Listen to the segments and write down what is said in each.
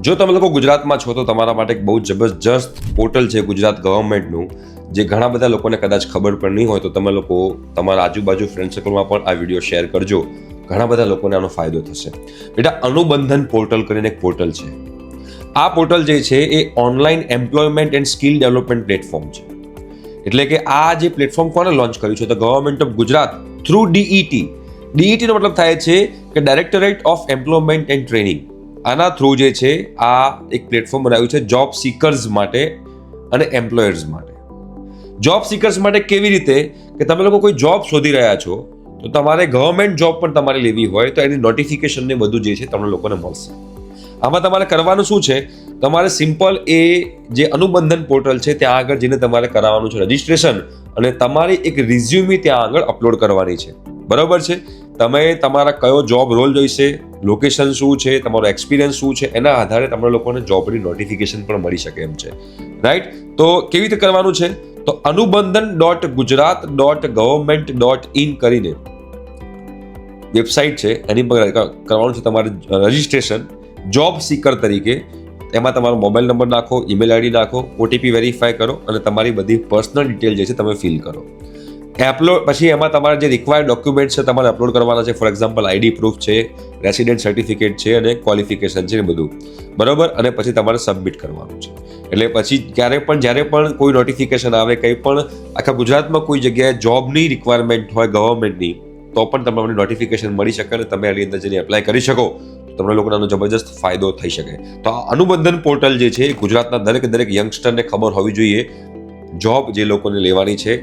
જો તમે લોકો ગુજરાતમાં છો તો તમારા માટે એક બહુ જબરજસ્ત પોર્ટલ છે ગુજરાત ગવર્મેન્ટનું, જે ઘણા બધા લોકોને કદાચ ખબર પણ નહીં હોય, તો તમે લોકો તમારા આજુબાજુ ફ્રેન્ડ સર્કલમાં પણ આ વિડીયો શેર કરજો. ઘણા બધા લોકોને આનો ફાયદો થશે. બેટા, અનુબંધન પોર્ટલ કરીને એક પોર્ટલ છે. આ પોર્ટલ જે છે એ online employment and skill development platform છે. એટલે કે આ જે પ્લેટફોર્મ કોને લોન્ચ કર્યું છે? તો ગવર્મેન્ટ ઓફ ગુજરાત થ્રુ ડીઈટી. ડીઈટી નો મતલબ થાય છે કે directorate of employment and training. આના થ્રુ જે છે આ એક પ્લેટફોર્મ બનાવ્યું છે જોબ સિકર્સ માટે અને એમ્પ્લોયર્સ માટે. જોબ સિકર્સ માટે કેવી રીતે? કે તમે લોકો કોઈ જોબ શોધી રહ્યા છો, તો તમારે ગવર્મેન્ટ જોબ પણ તમારે લેવી હોય તો એની નોટિફિકેશન ને બધું જે છે તમને લોકોને મળશે. આમાં તમારે કરવાનું શું છે? તમારે સિમ્પલ એ જે અનુબંધન પોર્ટલ છે ત્યાં આગળ જઈને તમારે કરાવવાનું છે રજિસ્ટ્રેશન, અને તમારી એક રિઝ્યુમી ત્યાં આગળ અપલોડ કરવાની છે. બરોબર છે? તમે તમારા કયો જોબ રોલ જોઈશે, લોકેશન શું છે, તમારો એક્સપિરિયન્સ શું છે, એના આધારે તમને લોકોને જોબની નોટિફિકેશન પણ મળી શકે એમ છે. રાઈટ? તો કેવી રીતે કરવાનું છે? તો anubandan.gujarat.government.in કરીને વેબસાઇટ છે, એની પર કરવાનું છે તમારે રજિસ્ટ્રેશન જોબ સિકર તરીકે. એમાં તમારો મોબાઈલ નંબર નાખો, ઈમેલ આઈડી નાખો, ઓટીપી વેરીફાઈ કરો અને તમારી બધી પર્સનલ ડિટેલ જે છે તમે ફિલ કરો. પછી એમાં તમારા જે રિક્વાયર્ડ ડોક્યુમેન્ટ છે તમારે અપલોડ કરવાના છે. ફોર એક્ઝામ્પલ આઈડી પ્રૂફ છે, રેસિડેન્ટ સર્ટિફિકેટ છે અને ક્વોલિફિકેશન છે, બધું બરોબર. અને પછી તમારે સબમિટ કરવાનું છે. એટલે પછી જ્યારે પણ કોઈ નોટિફિકેશન આવે, કંઈ પણ આખા ગુજરાતમાં કોઈ જગ્યાએ જોબની રિક્વાયરમેન્ટ હોય ગવર્મેન્ટની, તો પણ તમને નોટિફિકેશન મળી શકે અને તમે એની અંદર જઈને એપ્લાય કરી શકો. તમને લોકોને આનો જબરજસ્ત ફાયદો થઈ શકે. તો આ અનુબંધન પોર્ટલ જે છે ગુજરાતના દરેક યંગસ્ટરને ખબર હોવી જોઈએ. જોબ જે લોકોને લેવાની છે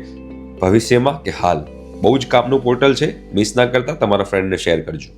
ભવિષ્યમાં કે હાલ, બહુ જ કામનું પોર્ટલ છે. મિસ ના કરતા તમારા ફ્રેન્ડને શેર કરજો.